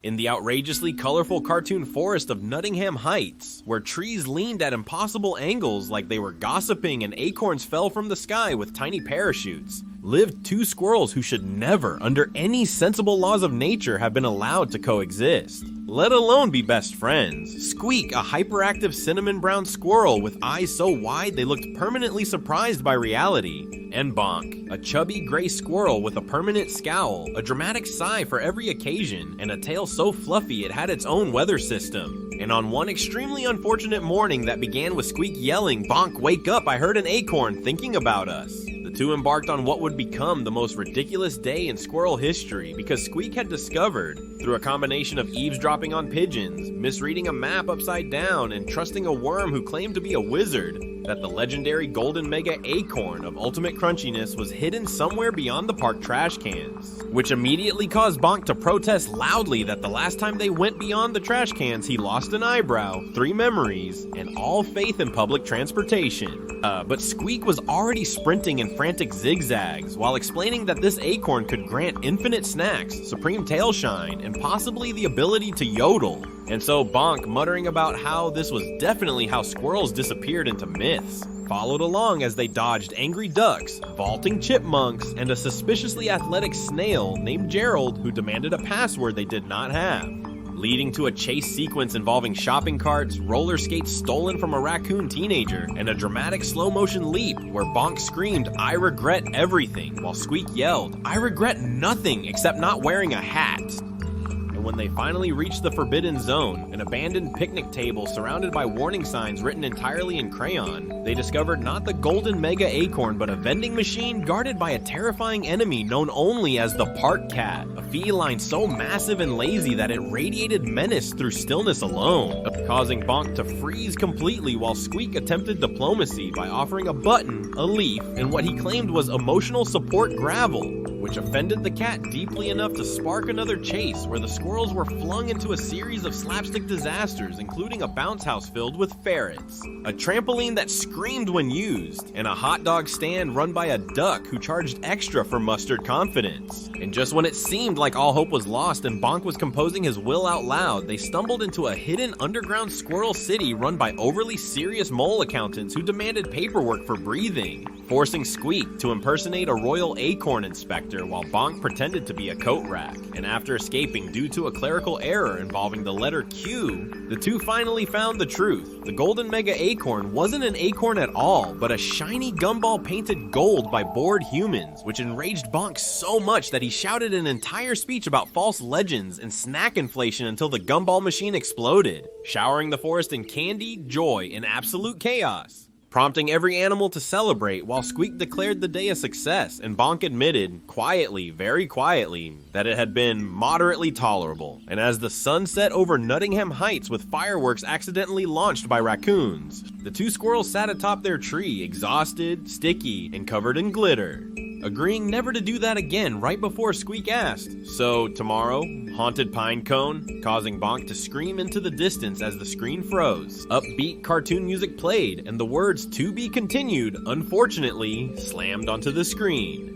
In the outrageously colorful cartoon forest of Nottingham Heights, where trees leaned at impossible angles like they were gossiping and acorns fell from the sky with tiny parachutes, lived two squirrels who should never, under any sensible laws of nature, have been allowed to coexist, let alone be best friends. Squeek, a hyperactive cinnamon brown squirrel with eyes so wide they looked permanently surprised by reality, and Bonk, a chubby gray squirrel with a permanent scowl, a dramatic sigh for every occasion, and a tail so fluffy it had its own weather system. And on one extremely unfortunate morning that began with Squeek yelling, "Bonk, wake up, I heard an acorn thinking about us," the two embarked on what would become the most ridiculous day in squirrel history, because Squeek had discovered, through a combination of eavesdropping on pigeons, misreading a map upside down, and trusting a worm who claimed to be a wizard, that the legendary golden mega acorn of ultimate crunchiness was hidden somewhere beyond the park trash cans, which immediately caused Bonk to protest loudly that the last time they went beyond the trash cans he lost an eyebrow, 3 memories, and all faith in public transportation. But Squeek was already sprinting in frantic zigzags while explaining that this acorn could grant infinite snacks, supreme tail shine, and possibly the ability to yodel. And so Bonk, muttering about how this was definitely how squirrels disappeared into myths, followed along as they dodged angry ducks, vaulting chipmunks, and a suspiciously athletic snail named Gerald who demanded a password they did not have, leading to a chase sequence involving shopping carts, roller skates stolen from a raccoon teenager, and a dramatic slow-motion leap where Bonk screamed, "I regret everything," while Squeek yelled, "I regret nothing except not wearing a hat." And when they finally reached the Forbidden Zone, an abandoned picnic table surrounded by warning signs written entirely in crayon, they discovered not the golden mega acorn but a vending machine guarded by a terrifying enemy known only as the park cat, a feline so massive and lazy that it radiated menace through stillness alone, causing Bonk to freeze completely while Squeek attempted diplomacy by offering a button, a leaf, and what he claimed was emotional support gravel, which offended the cat deeply enough to spark another chase where the squirrels were flung into a series of slapstick disasters, including a bounce house filled with ferrets, a trampoline that screamed when used, and a hot dog stand run by a duck who charged extra for mustard confidence. And just when it seemed like all hope was lost and Bonk was composing his will out loud, they stumbled into a hidden underground squirrel city run by overly serious mole accountants who demanded paperwork for breathing, forcing Squeek to impersonate a royal acorn inspector while Bonk pretended to be a coat rack. And after escaping due to a clerical error involving the letter Q, the two finally found the truth. The golden mega acorn wasn't an acorn at all, but a shiny gumball painted gold by bored humans, which enraged Bonk so much that he shouted an entire speech about false legends and snack inflation until the gumball machine exploded, showering the forest in candy, joy, and absolute chaos, prompting every animal to celebrate while Squeek declared the day a success, and Bonk admitted, quietly, very quietly, that it had been moderately tolerable. And as the sun set over Nottingham Heights with fireworks accidentally launched by raccoons, the two squirrels sat atop their tree, exhausted, sticky, and covered in glitter, agreeing never to do that again right before Squeek asked, "So, tomorrow, haunted pine cone?" causing Bonk to scream into the distance as the screen froze. Upbeat cartoon music played, and the words "to be continued" unfortunately slammed onto the screen.